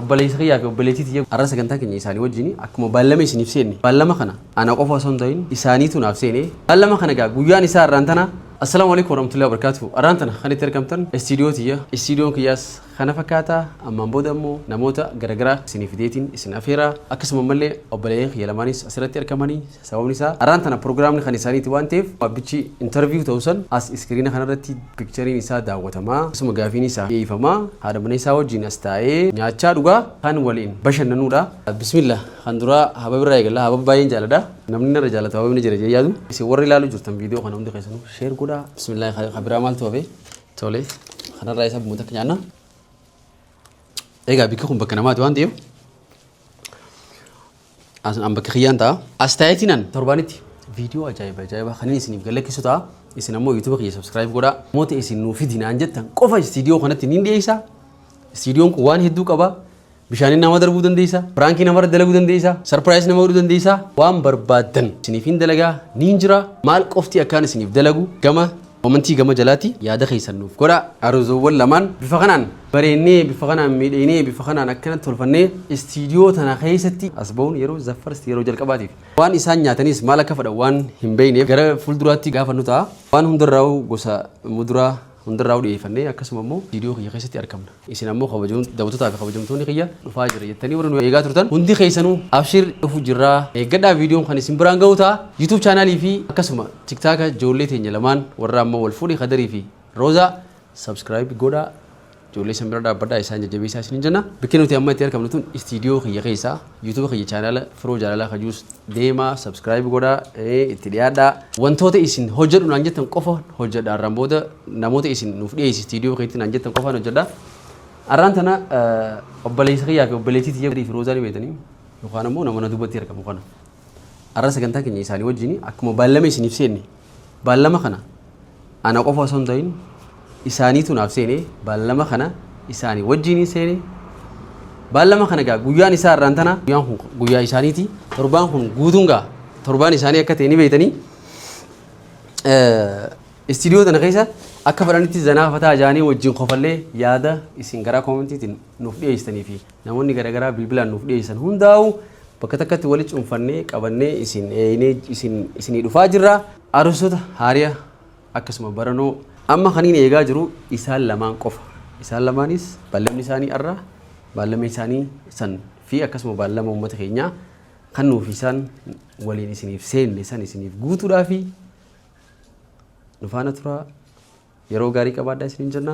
obboleessa kiyyaa fi obboleettii tiyya arra sagantaa keenya isaanii wajjin akkuma baallama isiniif seenne baallama kana ana qofa osoo hin ta'in isaaniitu naaf seene baallama kana gaa guyyaan isaa irraan tana assalamu alaikum warahmatullahi wabarakatuh arraan tana kan itti argamtan istiidiyoon kiyyaas kana fakkaata ammaan booda immoo namoota garagaraa isiniif fideetiin isin afeera akkasuma mallee obboleeyyan kiyya lamaanis asirratti argamanii sababni isaa arraan tana proogiraamni kan isaaniiti waan ta'eef abbichi interview ta'usan as iskiriina kanarratti pikchariin isaa daawwatamaa akkasuma gaafiin isaa dhiyeeffamaa haadha mana isaa wajjin as taa'ee nyaachaa dhugaa kan waliin bashannanuudha bismillah kan duraa hababirraa eegallaa habab baay'een jaaladha namni narra jaalatu hababni jira jee yaadu isin warri ilaaluu jirtan viidiyoo kana hundi keessanuu sheer godhaa bismillah khabiraa maaltu hafe tole kanarraa isa bumuuta akka nyaanna egaa bikka kun bakka namaati waan ta'eef an bakka kiyyaan ta'a as taa'eetiinan torbaanitti viidiyoo ajaa'iba kan isiniif galakkisu ta'a isin ammoo yuutuuba kiyya sabskiraayib godhaa namoota isin nuuf fidinaan jettan qofa istiidiyoo kanatti niin dhiyeessa istiidiyoon kun waan hedduu qaba bishaaniin nama darbuu dandeessa firaankii nama dalaguu dandeessa sarpiraayis nama godhuu dandeessa waan barbaadan isiniif hin dalagaa niin jira maal qofti akkaan isiniif dalagu gama Momentii gama jalaati yaada keessan nuuf godha arzoowwan lamaan bifa kanaan bareennee bifa kanaan miidhaynee bifa kanaan akkanatti tolfannee istiidiyoo tana keessatti as ba'uun yeroo zaffarsti yeroo jalqabaatiif waan isaan nyaatanis maal akka fedhan waan hin beekneef gara fuulduraatti gaafa nu ta'a waan hundarraa gosa muduraa hundarraa dhiyeeffannee akkasuma immoo istiidiyoo kiyya keessatti argamna isin ammoo daawwattotaa fi kabajamtoonni kiyya dhufaa jira jettanii warra nu eegaa turtan hundi keessanuu abshir dhufu jirraa eeggadhaa viidiyoon kan isin biraan ga'u ta'a yuutuub chaanaalii fi akkasuma tiktaaka ijoollee teenya lamaan warra amma wal fuudhii Khadarii fi Roozaa sabskiraayib godhaa ijoollee san bira dhaabbadhaa isaan jajjabeessaa isin jenna bakki nuti amma itti argamnu tun istiidiyoo kiyya keessaa yuutuuba kiyya chaanaala firoo jaalalaa kajuus deemaa sabskiraayib godhaa itti dhiyaadhaa wantoota isin hojjedhu naan jettan qofa hojjedha arraan booda namoota isin nuuf dhiyeessi istiidiyoo keetti naan jettan qofaan hojjedha arraan tana obboleessa kiyyaa fi obboleettii tiyya fi Roozaa ni beekanii yookaan ammoo nama na dubbatti argamu kana arra sagantaa keenya isaanii wajjin akkuma baallama isiniif seenne baallama kana ana qofa osoo hin ta'in isaaniitu naaf seene baallama kana isaanii wajjin seene baallama kana gaa guyyaan isaa irraan tana guyyaan kun guyyaa isaaniiti torbaan kun guutuun gaa torbaan isaanii akka ta'e ni beektanii istiidiyoo tana keessa akka fedhanitti zanaa fataa jaanii wajjin qofallee yaada isin garaa koomentiitiin nuuf dhiyeessanii fi namoonni garagaraa bilbilaan nuuf dhiyeessan hundaa'u bakka takkatti walitti cuunfannee qabannee isinii dhufaa jirra arusota haariya akkasuma baranoo amma kaniin eegaa jiru isaan lamaan qofa isaan lamaanis baallamni isaanii arra baallama isaanii san fi akkasuma baallama uummata keenyaa kan nuuf isaan waliin isiniif seenne san isiniif guutuudhaa fi nufaana turaa yeroo gaarii qabaadhaa isiniin jenna